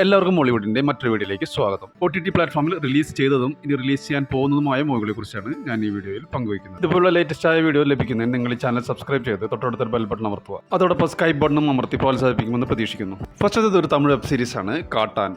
എല്ലാവർക്കും മോളിവുഡിന്റെ മറ്റൊരു വീഡിയോയിലേക്ക് സ്വാഗതം. OTT പ്ലാറ്റ്ഫോമിൽ റിലീസ് ചെയ്തതും ഇനി റിലീസ് ചെയ്യാൻ പോകുന്നതുമായ മൂവികളെ കുറിച്ചാണ് ഞാൻ ഈ വീഡിയോയിൽ പങ്കുവയ്ക്കുന്നത്. ഇതുപോലുള്ള ലേറ്റസ്റ്റ് ആയ വീഡിയോ ലഭിക്കുന്നതിന് നിങ്ങൾ ഈ ചാനൽ സബ്സ്ക്രൈബ് ചെയ്ത് തൊട്ടടുത്ത ബെൽ ബട്ടൺ അമർത്തുക. അതോടൊപ്പം സ്കൈപ്പ് ബട്ടണും അമർത്തി പ്രോത്സാഹിപ്പിക്കുമെന്ന് പ്രതീക്ഷിക്കുന്നു. ഫസ്റ്റത്തെ ഒരു തമിഴ് വെബ് സീരീസ് ആണ് കാട്ടാൻ.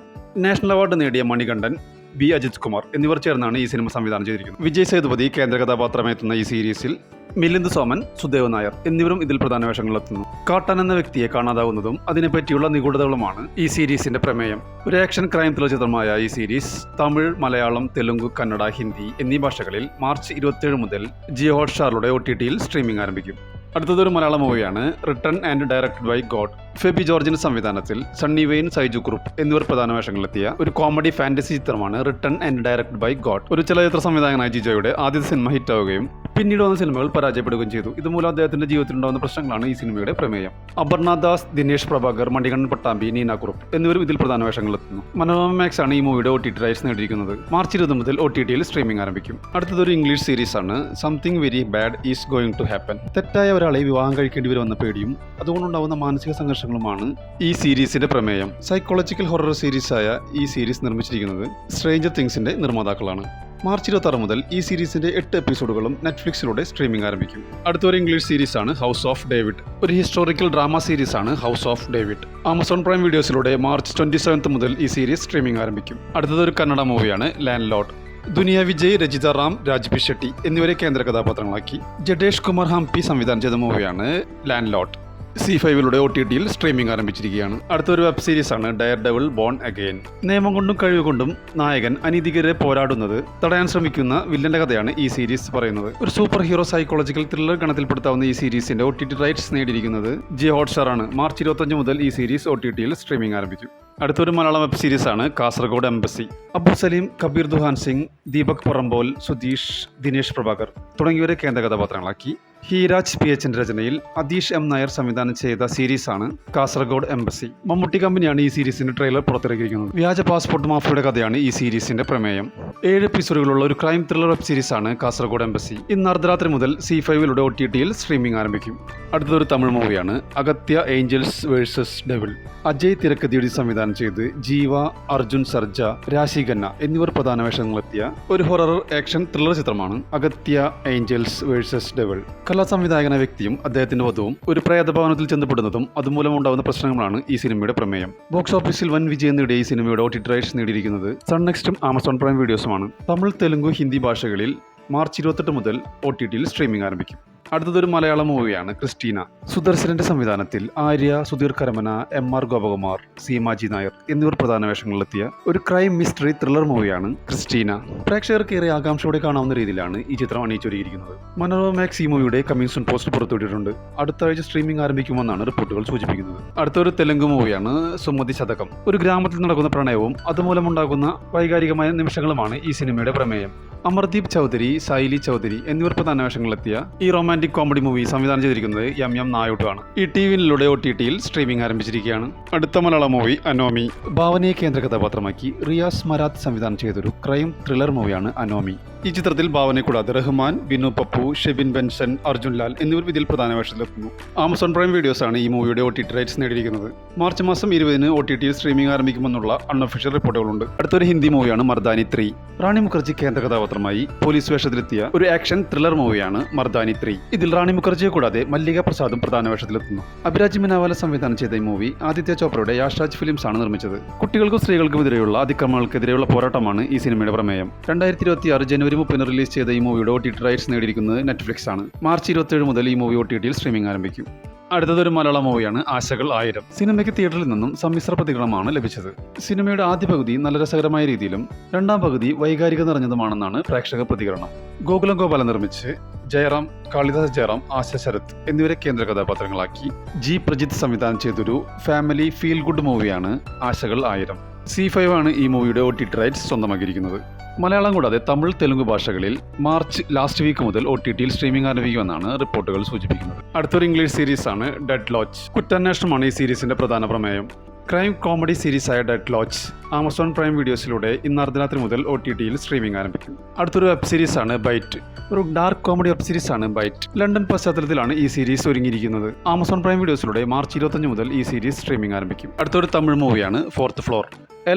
നാഷണൽ അവാർഡ് നേടിയ മണികണ്ഠൻ, ബി അജിത് കുമാർ എന്നിവർ ചേർന്നാണ് ഈ സിനിമ സംവിധാനം ചെയ്തിരിക്കുന്നത്. വിജയ് സേതുപതി കേന്ദ്ര കഥാപാത്രമെത്തുന്ന ഈ സീരീസിൽ മിലിന്ദ് സോമൻ, സുദേവ് നായർ എന്നിവരും ഇതിൽ പ്രധാന വേഷങ്ങളിലെത്തുന്നു. കാട്ടാൻ എന്ന വ്യക്തിയെ കാണാതാവുന്നതും അതിനെപ്പറ്റിയുള്ള നിഗൂഢതകളുമാണ് ഈ സീരീസിന്റെ പ്രമേയം. ഒരു ആക്ഷൻ ക്രൈം ത്രില്ലർ ചിത്രമായ ഈ സീരീസ് തമിഴ്, മലയാളം, തെലുങ്ക്, കന്നഡ, ഹിന്ദി എന്നീ ഭാഷകളിൽ മാർച്ച് 27 മുതൽ ജിയോ ഹോട്ട്സ്റ്റാറിലൂടെ OTTയിൽ സ്ട്രീമിംഗ് ആരംഭിക്കും. അടുത്തതൊരു മലയാളം മൂവിയാണ് written and directed by God. Febi ജോർജിന്റെ സംവിധാനത്തിൽ സണ്ണി വെയിൻ, സൈജു കുറുപ്പ് എന്നിവർ പ്രധാന വേഷങ്ങളിലെത്തിയ ഒരു കോമഡി ഫാന്റസി ചിത്രമാണ് written and directed by God. ഒരു ചലച്ചിത്ര സംവിധായകനായ ജിജോയുടെ ആദ്യത്തെ സിനിമ ഹിറ്റാവുകയും പിന്നീട് വന്ന സിനിമകൾ പരാജയപ്പെടുകയും ചെയ്തു. ഇതുമൂലം അദ്ദേഹത്തിന്റെ ജീവിതത്തിലുണ്ടാകുന്ന പ്രശ്നങ്ങളാണ് ഈ സിനിമയുടെ പ്രമേയം. അപർണ ദാസ്, ദിനേശ് പ്രഭാകർ, മണികണ്ഠൻ പട്ടാമ്പി, നീന കുറുപ്പ് എന്നിവരും ഇതിൽ പ്രധാന വേഷങ്ങളിലെത്തുന്നു. മനോരമ മാക്സ് ആണ് ഈ മൂവിയുടെ OTT റൈറ്റ്സ് നേടിയിരിക്കുന്നത്. മാർച്ച് 20 മുതൽ OTTയിൽ സ്ട്രീമിംഗ് ആരംഭിക്കും. അടുത്തതൊരു ഇംഗ്ലീഷ് സീരീസ് ആണ് something very bad is going to happen. തെറ്റായ ഒരാളെ വിവാഹം കഴിക്കേണ്ടി വരുമെന്ന പേടിയും അതുകൊണ്ടുണ്ടാവുന്ന മാനസിക സംഘർഷങ്ങളുമാണ് ഈ സീരീസിന്റെ പ്രമേയം. സൈക്കോളജിക്കൽ ഹൊറർ സീരീസായ ഈ സീരീസ് നിർമ്മിച്ചിരിക്കുന്നത് സ്ട്രേഞ്ചർ തിങ്സിന്റെ നിർമ്മാതാക്കളാണ്. മാർച്ച് 26 മുതൽ ഈ സീരീസിന്റെ 8 എപ്പിസോഡുകളും നെറ്റ്ഫ്ലിക്സിലൂടെ സ്ട്രീമിംഗ് ആരംഭിക്കും. അടുത്തൊരു ഇംഗ്ലീഷ് സീരീസ് ആണ് ഹൗസ് ഓഫ് ഡേവിഡ്. ഒരു ഹിസ്റ്റോറിക്കൽ ഡ്രാമ സീരീസ് ആണ് House of David. Amazon Prime വീഡിയോസിലൂടെ മാർച്ച് 27 മുതൽ ഈ സീരീസ് സ്ട്രീമിംഗ് ആരംഭിക്കും. അടുത്തതൊരു കന്നഡ മൂവിയാണ് ലാൻഡ് ലോർഡ്. ദുനിയ വിജയ്, രജിത റാം, രാജ്ബി ഷെട്ടി എന്നിവരെ കേന്ദ്ര കഥാപാത്രങ്ങളാക്കി ജഡേഷ് കുമാർ ഹംപി സംവിധാനം ചെയ്ത മൂവിയാണ് ലാൻഡ് ലോർഡ്. C5 OTTയിൽ സ്ട്രീമിംഗ് ആരംഭിച്ചിരിക്കുകയാണ്. അടുത്തൊരു വെബ് സീരീസ് ആണ് ഡയർ ഡെവിൾ ബോൺ അഗെയിൻ. നിയമം കൊണ്ടും കഴിവ് കൊണ്ടും നായകൻ അനീതിക്കെതിരെ പോരാടുന്നത് തടയാൻ ശ്രമിക്കുന്ന വില്ലന്റെ കഥയാണ് ഈ സീരീസ് പറയുന്നത്. ഒരു സൂപ്പർ ഹീറോ സൈക്കോളജിക്കൽ ത്രില്ലർ ഗണത്തിൽപ്പെടുത്താവുന്ന ഈ സീരീസിന്റെ OTT റൈറ്റ്സ് നേടിയിരിക്കുന്നത് ജിയോ ഹോട്ട്സ്റ്റാർ ആണ്. മാർച്ച് 25 മുതൽ ഈ സീരീസ് OTTയിൽ സ്ട്രീമിംഗ് ആരംഭിക്കും. അടുത്തൊരു മലയാളം വെബ് സീരീസ് ആണ് കാസർഗോഡ് എംബസി. അബു സലീം, കബീർ ദുഹാൻ സിംഗ്, ദീപക് പറമ്പോൽ, സുധീഷ്, ദിനേശ് പ്രഭാകർ തുടങ്ങിയവരെ കേന്ദ്ര കഥാപാത്രങ്ങളാക്കി ഹീരാജ് PH രചനയിൽ അതീഷ് M നായർ സംവിധാനം ചെയ്ത സീരീസാണ് കാസർഗോഡ് എംബസി. മമ്മൂട്ടി കമ്പനിയാണ് ഈ സീരീസിന്റെ ട്രെയിലർ പുറത്തിറക്കിയിരിക്കുന്നത്. വ്യാജ പാസ്പോർട്ട് മാഫിയയുടെ കഥയാണ് ഈ സീരീസിന്റെ പ്രമേയം. 7 എപ്പിസോഡുകളുള്ള ഒരു ക്രൈം ത്രില്ലർ വെബ് സീരീസാണ് കാസർഗോഡ് എംബസി. ഇന്ന് അർദ്ധരാത്രി മുതൽ C5 OTTയിൽ സ്ട്രീമിംഗ് ആരംഭിക്കും. അടുത്തൊരു തമിഴ് മൂവിയാണ് അഗത്യ ഏഞ്ചൽസ് വേഴ്സസ് ഡെവിൾ. അജയ് തിരക്കഥയുടെ സംവിധാനം ചെയ്ത് ജീവ, അർജുൻ സർജ, രാശി ഖന്ന എന്നിവർ പ്രധാന വേഷങ്ങളിലെത്തിയ ഒരു ഹൊറർ ആക്ഷൻ ത്രില്ലർ ചിത്രമാണ് അഗത്യ ഏഞ്ചൽസ് വേഴ്സസ് ഡെവിൾ. കലാസംവിധായകന വ്യക്തിയും അദ്ദേഹത്തിന്റെ വധുവും ഒരു പ്രേതഭവനത്തിൽ ചെന്നപ്പെടുന്നതും അതുമൂലം ഉണ്ടാകുന്ന പ്രശ്നങ്ങളാണ് ഈ സിനിമയുടെ പ്രമേയം. ബോക്സ് ഓഫീസിൽ വൻ വിജയം നേടിയ ഈ സിനിമയുടെ OTT റൈറ്റ്സ് നേടിയിരിക്കുന്നത് സൺ നെക്സ്റ്റും ആമസോൺ പ്രൈം വീഡിയോസുമാണ്. തമിഴ്, തെലുങ്ക്, ഹിന്ദി ഭാഷകളിൽ മാർച്ച് 28 മുതൽ OTTയിൽ സ്ട്രീമിംഗ് ആരംഭിക്കും. അടുത്തതൊരു മലയാളം മൂവിയാണ് ക്രിസ്റ്റീന. സുദർശനന്റെ സംവിധാനത്തിൽ ആര്യ, സുധീർ കരമന, MR ഗോപകുമാർ, സീമാജി നായർ എന്നിവർ പ്രധാന വേഷങ്ങളിലെത്തിയ ഒരു ക്രൈം മിസ്റ്ററി ത്രില്ലർ മൂവിയാണ് ക്രിസ്റ്റീന. പ്രേക്ഷകർക്ക് ഏറെ ആകാംക്ഷയോടെ കാണാവുന്ന രീതിയിലാണ് ഈ ചിത്രം അണിയിച്ചൊരുക്കിയിരിക്കുന്നത്. മനോരമ മാക്സ് ഈ മൂവിയുടെ കമ്മിങ് സൂൺ പോസ്റ്റർ പുറത്തുവിട്ടിട്ടുണ്ട്. അടുത്ത ആഴ്ച സ്ട്രീമിംഗ് ആരംഭിക്കുമെന്നാണ് റിപ്പോർട്ടുകൾ സൂചിപ്പിക്കുന്നത്. അടുത്തൊരു തെലുങ്ക് മൂവിയാണ് സുമതി ശതകം. ഒരു ഗ്രാമത്തിൽ നടക്കുന്ന പ്രണയവും അതുമൂലമുണ്ടാകുന്ന വൈകാരികമായ നിമിഷങ്ങളുമാണ് ഈ സിനിമയുടെ പ്രമേയം. അമർദീപ് ചൗധരി, സൈലി ചൗധരി എന്നിവർ പ്രധാന വേഷങ്ങളിലെത്തിയ ഈ റൊമാൻറ്റിക് കോമഡി മൂവി സംവിധാനം ചെയ്തിരിക്കുന്നത് M നായോട്ടു ആണ്. ഈ TVയിലൂടെ OTTയിൽ സ്ട്രീമിംഗ് ആരംഭിച്ചിരിക്കുകയാണ്. അടുത്ത മലയാളം മൂവി അനോമി. ഭാവനയെ കേന്ദ്ര കഥാപാത്രമാക്കി റിയാസ് മരാത്ത് സംവിധാനം ചെയ്തൊരു ക്രൈം ത്രില്ലർ മൂവിയാണ് അനോമി. ഈ ചിത്രത്തിൽ ഭാവനയെ കൂടാതെ റഹ്മാൻ, ബിനു പപ്പു, ഷെബിൻ ബെൻസൺ, അർജുൻ ലാൽ എന്നിവർ ഇതിൽ പ്രധാന വേഷത്തിലെത്തുന്നു. ആമസോൺ പ്രൈം വീഡിയോസാണ് ഈ മൂവിയുടെ OTT റൈറ്റ്സ് നേടിയിരിക്കുന്നത്. മാർച്ച് മാസം 20 OTTയിൽ സ്ട്രീമിംഗ് ആരംഭിക്കുമെന്നുള്ള അൺഒഫീഷ്യൽ റിപ്പോർട്ടുകളുണ്ട്. അടുത്തൊരു ഹിന്ദി മൂവിയാണ് മർദാനി 3. റാണി മുഖർജി കേന്ദ്ര കഥാപാത്രമായി പോലീസ് വേഷത്തിലെത്തിയ ഒരു ആക്ഷൻ ത്രില്ലർ മൂവിയാണ് മർദാനി 3. ഇതിൽ റാണി മുഖർജിയെ കൂടാതെ മല്ലിക പ്രസാദും പ്രധാന വേഷത്തിലെത്തുന്നു. അഭിരാജ് മിനാവാല സംവിധാനം ചെയ്ത ഈ മൂവി ആദിത്യ ചോപ്രയുടെ യാഷ്രാജ് ഫിലിംസ് ആണ് നിർമ്മിച്ചത്. കുട്ടികൾക്കും സ്ത്രീകൾക്കും എതിരെയുള്ള അതിക്രമങ്ങൾക്കെതിരെയുള്ള പോരാട്ടമാണ് ഈ സിനിമയുടെ പ്രമേയം. 2026 ജനുവരി 30 റിലീസ് ചെയ്ത ഈ മൂവിയുടെ OTT റൈറ്റ്സ് നേടിയിരിക്കുന്നത് നെറ്റ്ഫ്ലിക്സ് ആണ്. മാർച്ച് 27 മുതൽ ഈ മൂവി OTTയിൽ സ്ട്രീമിംഗ് ആരംഭിക്കും. അടുത്തതൊരു മലയാളം മൂവിയാണ് ആശകൾ 1000. സിനിമയ്ക്ക് തിയേറ്ററിൽ നിന്നും സമ്മിശ്ര പ്രതികരണമാണ് ലഭിച്ചത്. സിനിമയുടെ ആദ്യ പകുതി നല്ല രസകരമായ രീതിയിലും രണ്ടാം പകുതി വൈകാരിക നിറഞ്ഞതുമാണെന്നാണ് പ്രേക്ഷക പ്രതികരണം. ഗോകുലം ഗോപാലൻ നിർമ്മിച്ച് ജയറാം, കാളിദാസ് ജയറാം, ആശ ശരത് എന്നിവരെ കേന്ദ്ര കഥാപാത്രങ്ങളാക്കി G പ്രജിത്ത് സംവിധാനം ചെയ്തൊരു ഫാമിലി ഫീൽ ഗുഡ് മൂവിയാണ് ആശകൾ 1000. C5 ആണ് ഈ മൂവിയുടെ OTT റൈറ്റ്സ് സ്വന്തമാക്കിയിരിക്കുന്നത്. മലയാളം കൂടാതെ തമിഴ്, തെലുങ്ക് ഭാഷകളിൽ മാർച്ച് ലാസ്റ്റ് വീക്ക് മുതൽ OTTയിൽ സ്ട്രീമിംഗ് ആരംഭിക്കുമെന്നാണ് റിപ്പോർട്ടുകൾ സൂചിപ്പിക്കുന്നത്. അടുത്തൊരു ഇംഗ്ലീഷ് സീരീസ് ആണ് ഡെഡ് ലോച്ച്. കുറ്റാന്വേഷണമാണ് ഈ സീരീസിന്റെ പ്രധാന പ്രമേയം. ക്രൈം കോമഡി സീരീസായ ഡെഡ് ലോച്ച് ആമസോൺ പ്രൈം വീഡിയോസിലൂടെ ഇന്ന് അർദ്ധരാത്രി മുതൽ OTTയിൽ സ്ട്രീമിംഗ് ആരംഭിക്കും. അടുത്തൊരു വെബ് സീരീസാണ് ബൈറ്റ്. ഒരു ഡാർക്ക് കോമഡി വെബ് സീരീസാണ് ബൈറ്റ്. ലണ്ടൻ പശ്ചാത്തലത്തിലാണ് ഈ സീരീസ് ഒരുങ്ങിയിരിക്കുന്നത്. ആമസോൺ പ്രൈം വീഡിയോസിലൂടെ മാർച്ച് 25 മുതൽ ഈ സീരീസ് സ്ട്രീമിംഗ് ആരംഭിക്കും. അടുത്തൊരു തമിഴ് മൂവിയാണ് ഫോർത്ത് ഫ്ലോർ.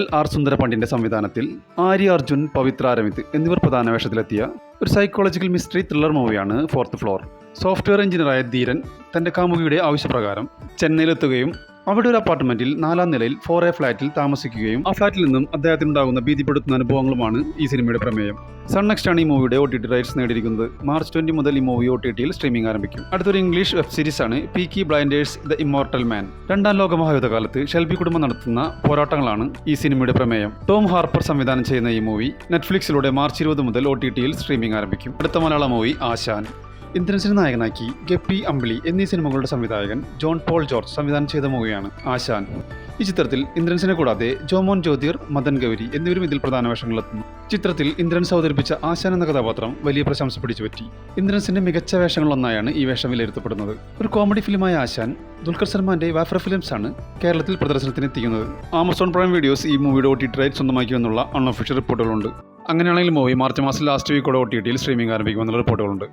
LR സുന്ദരപാണ്ഡ്യന്റെ സംവിധാനത്തിൽ ആര്യ അർജുൻ, പവിത്ര അരവിന്ദ് എന്നിവർ പ്രധാന വേഷത്തിലെത്തിയ ഒരു സൈക്കോളജിക്കൽ മിസ്റ്ററി ത്രില്ലർ മൂവിയാണ് ഫോർത്ത് ഫ്ലോർ. സോഫ്റ്റ്വെയർ എഞ്ചിനീയറായ ധീരൻ തന്റെ കാമുകിയുടെ ആവശ്യപ്രകാരം ചെന്നൈയിലെത്തുകയും അവിടെ ഒരു അപ്പാർട്ട്മെന്റിൽ 4ാം നിലയിൽ 4A ഫ്ലാറ്റിൽ താമസിക്കുകയും ആ ഫ്ലാറ്റിൽ നിന്നും അദ്ദേഹത്തിനുണ്ടാകുന്ന ഭീതിപ്പെടുത്തുന്ന അനുഭവങ്ങളുമാണ് ഈ സിനിമയുടെ പ്രമേയം. സൺ നെക്സ്റ്റ് ആണ് ഈ മൂവിയുടെ OTT റൈറ്റ്സ് നേടിയിരിക്കുന്നത്. മാർച്ച് 20 മുതൽ ഈ മൂവി OTTയിൽ സ്ട്രീമിംഗ് ആരംഭിക്കും. അടുത്തൊരു ഇംഗ്ലീഷ് വെബ് സീരീസാണ് Peaky Blinders the Immortal Man. 2ാം ലോക മഹായുദ്ധകാലത്ത് ഷെൽബി കുടുംബം നടത്തുന്ന പോരാട്ടങ്ങളാണ് ഈ സിനിമയുടെ പ്രമേയം. ടോം ഹാർപ്പർ സംവിധാനം ചെയ്യുന്ന ഈ മൂവി നെറ്റ്ഫ്ലിക്സിലൂടെ മാർച്ച് 20 മുതൽ OTTയിൽ സ്ട്രീമിംഗ് ആരംഭിക്കും. അടുത്ത മലയാള മൂവി ആശാൻ. ഇന്ദ്രൻസിനെ നായകനാക്കി ഗപ്പി, അമ്പിളി എന്നീ സിനിമകളുടെ സംവിധായകൻ ജോൺ പോൾ ജോർജ് സംവിധാനം ചെയ്ത മൂവിയാണ് ആശാൻ. ഈ ചിത്രത്തിൽ ഇന്ദ്രൻസിനെ കൂടാതെ ജോമോൻ ജ്യോതിർ, മദൻ ഗൗരി എന്നിവരും ഇതിൽ പ്രധാന വേഷങ്ങളിലെത്തുന്നു. ചിത്രത്തിൽ ഇന്ദ്രൻസ് അവതരിപ്പിച്ച ആശാൻ എന്ന കഥാപാത്രം വലിയ പ്രശംസ പിടിച്ചുപറ്റി. ഇന്ദ്രൻസിന്റെ മികച്ച വേഷങ്ങളൊന്നായാണ് ഈ വേഷം വിലയിരുത്തപ്പെടുന്നത്. ഒരു കോമഡി ഫിലിമായ ആശാൻ ദുൽഖർ സൽമാന്റെ വാഫ്ര ഫിലിംസ് ആണ് കേരളത്തിൽ പ്രദർശനത്തിന് എത്തിക്കുന്നത്. ആമസോൺ പ്രൈം വീഡിയോസ് ഈ മൂവിയുടെ OTT റൈറ്റ് സ്വന്തമാക്കിയെന്നുള്ള അൺഒഫീഷ്യൽ റിപ്പോർട്ടുകളുണ്ട്. അങ്ങനെയാണെങ്കിൽ മൂവി മാർച്ച് മാസം ലാസ്റ്റ് വീക്കോടെ OTTയിൽ സ്ട്രീമിംഗ് ആരംഭിക്കുമെന്നുള്ള റിപ്പോർട്ടുകളുണ്ട്.